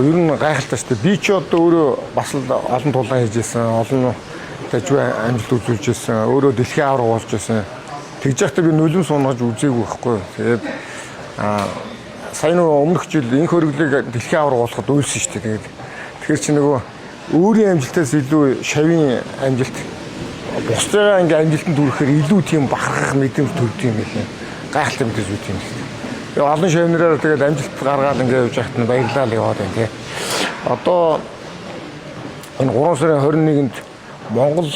Ер нь гайхалтай шүү дээ. Би ч одоо өөрөө бас л олон тулаан хийж байсан, олон тажгүй амжилт үзүүлж байсан, өөрөө дэлхийн авраг болж байсан. Тэгж яхад би нулим сунгаж үзээгүй байхгүй. Тэгээд сайн өмнөх жил энэ хөрөглийг дэлхийн авраг болоход үйлсэн шүү дээ. Тэгэхээр чи нөгөө өөрийн амжилтаас илүү шавийн амжилт бусдаа ингээ амжилтанд хүрэхээр илүү тийм бахархах мэдрэмж төрдөг юм байна. Гайхалтай мэдээж үт юм. Тэгээ олон шавнараар тэгээд амжилт гаргаад ингээ явж байхад нь баярлалаа яваад байна тий. Одоо энэ 3 сарын 21-нд Монгол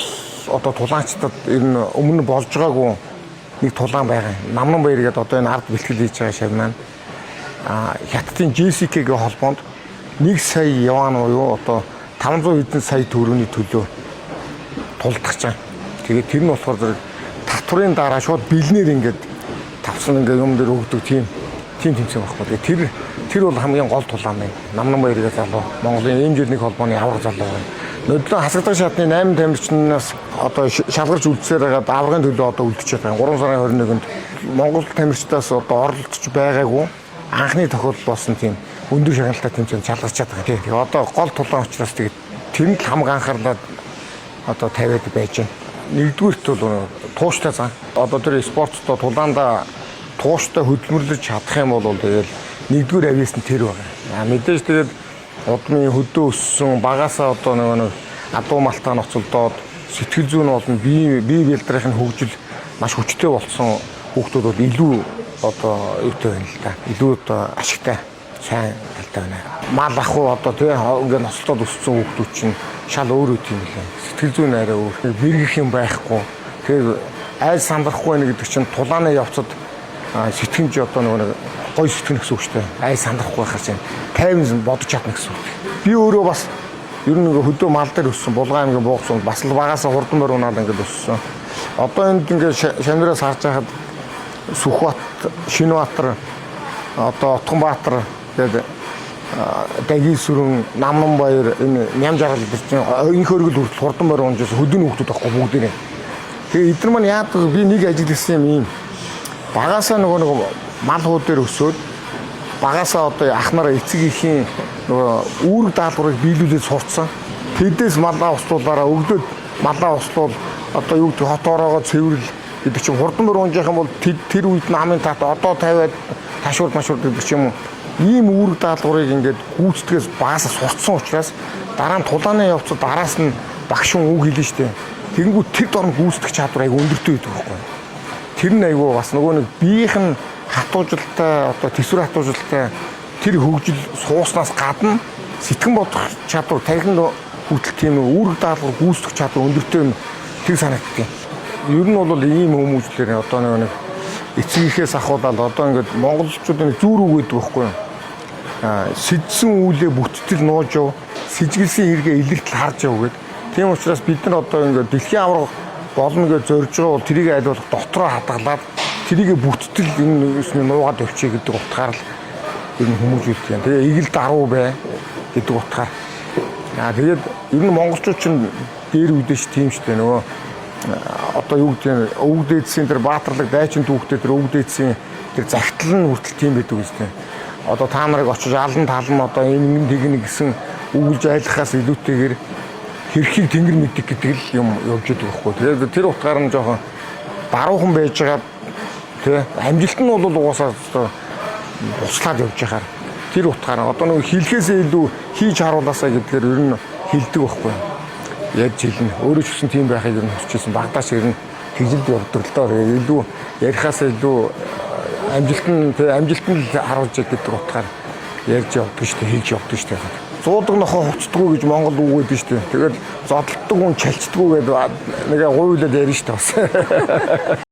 одоо тулаанчдад ер нь өмнө болж байгаагүй нэг тулаан байгаа. Намнан баяр гэдэг одоо энэ ард бэлтгэл хийж байгаа шав маань Хятадын JCK-гийн холбоонд 1 сая юан уу одоо 500 хэдэн сая төгрөгийн төлөө тулдах чам. Тэгээд тэр нь болохоор татврын дараа шууд бэлнээр ингээд тавсан ингээд юм дээр өгдөг тийм тэмцээн байхгүй. Тэр бол хамгийн гол тулаан байна. Намнан баяр гэдэг залуу Монголын эмжирний холбооны авраг залуу байна. Нөдлөө хасагдах шатны 8 тамирчнаас одоо шалгарч үлдсээр байгаа аврагын төлөө одоо үлдчихэж байгаа. 3 сарын 21-нд Монгол тамирчдаас одоо оролцож байгаагүй анхны тохиолдол болсон тийм өндөр шагналтай тэмцээнд шалгарч чаддаг. Тэгээ одоо гол тулаан учраас тэгээд тэр нь хамгийн анхаарлаад одоо тавиад байж байна. Нэгдүгürt бол тууштай зан. Одоо тэр спорттой тулаандаа тууштай хөдөлмөрлөж чадах юм бол тэгэл нэгдүгээр авьяас нь тэр байгаа. Мэдээж тэгээд удмын хөдөө өссөн багасаа одоо нэг адуу малтаа ноцолдоод сэтгэл зүйн болон бие бэлтрийн хөгжил маш хүчтэй болсон хүүхдүүд бол илүү одоо юутай байна л да. Илүү одоо ашигтай сайн талтай байна. Мал аху одоо тэгээ ингээд ноцолдоод өссөн хүүхдүүд чинь шал өөр үт юм лээ. Сэтгэл зүйн арай өөр. Бэргэх юм байхгүй. Тэгэхээр айл сандрахгүй байна гэдэг чинь тулааны явцад сэтгэмж одоо нэг гой сэтгэн гэсэн үг шүү дээ. Айл сандрахгүй байхаар чинь 50 бодож чадна гэсэн үг. Би өөрөө бас ер нь хөдөө мал дээр өссөн Булган аймгийн Буугцунд бас л багасаа хурдан морь унаад ингээд өссөн. Одоо энд ингээд шамраас харж байхад Сүхбат, Шинбаатар, одоо Отгонбаатар гэдэг Дагийн сүрэн, Намнан баяр энэ ням жаргал гэж энэ хөргөл хүртэл хурдан морь унжсэн хөдөөний хүүхдүүд байхгүй бүгдээ. Тэгээ эдгээр маань яадаг би нэг ажил хийсэн юм багасаа нөгөө мал хуу дээр өсөөд багасаа одоо ах нараа эцэг ихийн нөгөө үүрэг даалгаврыг биелүүлээд сурцсан. Тэдээс малаа устуулаараа өгдөөд малаа устуул одоо юу гэдэг хот ороогоо цэвэрл гэдэг чинь хурдан мөр унжих юм бол тэр үед намын тат одоо тавиад ташуурд гэдэг ч юм уу ийм үүрэг даалгаврыг ингээд гүйцэтгэс багасаа сурцсан учраас дараа нь тулааны явцад араас нь багшин үг хэлнэ штэ. Тэгэнгүүт тэр дорн гүйцэтгэх чадвар айгу өндөртэй байдаг байхгүй. Тэр нь айгу бас нөгөө нэг биеийн хатуужилтай одоо төсвөр хатуужилтай тэр хөгжил сууснаас гадна сэтгэн бодох чадвар тархин хөтөл тийм үүрэг даалгавар гүйцэтгэх чадвар өндөртэй юм тэр санагддаг. Ер нь бол ийм хүмүүжлэр одоо нэг эцэг ихээс ахуулаад одоо ингээд монголчуудын зүүр үг гэдэг байхгүй юу? Сэжсэн үүлээ бүттэл нууж яв, сэжгэлсэн хэрэгээ илэртэл харж яв гэдэг. Тийм учраас бид нар одоо ингээд дэлхийн авраг болно гэж зорж байгаа бол тэрийг айлуулах дотроо хадгалаад тэрийг бүттэл энэ юусны нуугаад өвчээ гэдэг утгаар л ер нь хүмүүжүүлдэг юм. Тэгээ игэл даруу бай гэдэг утгаар. Тэгээд ер нь монголчууд чинь дээр үдэж тийм шүү дээ нөгөө одоо юу гэдэг өвөг дээдсийн тэр баатарлаг дайчин түүхтэй тэр өвөг дээдсийн тэр загтал нь хүртэл тийм байдаг үстэй. Одоо та нарыг очиж алан талан одоо энэ тэгнэ гэсэн үгэлж айлахаас илүүтэйгээр хэрхийг тэнгэр мэддэг гэдэг л юм явж идэг байхгүй. Тэгээд тэр утгаар нь жоохон даруухан байж байгаа тий амжилт нь бол угаасаа буцлаад явж байхаар тэр утгаар одоо нэг хэлхээсээ илүү хийж харуулаасаа гэдгээр ер нь хэлдэг байхгүй. Яг жилэн өөрөө ч гэсэн тийм байхыг ер нь хүсчихсэн. Багтааш ер нь тэгжилд явдаг л доо. Илүү ярихаас илүү амжилт нь харуулж гэдэг утгаар ярьж явдаг шүү дээ, хийж явдаг шүү дээ. Зуудаг нохоо хувцдаггүй гэж Монгол үг гэдэг шүү дээ. Тэгэл зодтолдог хүн чалчдаггүй гэдэг нэг гуйлаад ярина шүү дээ бас.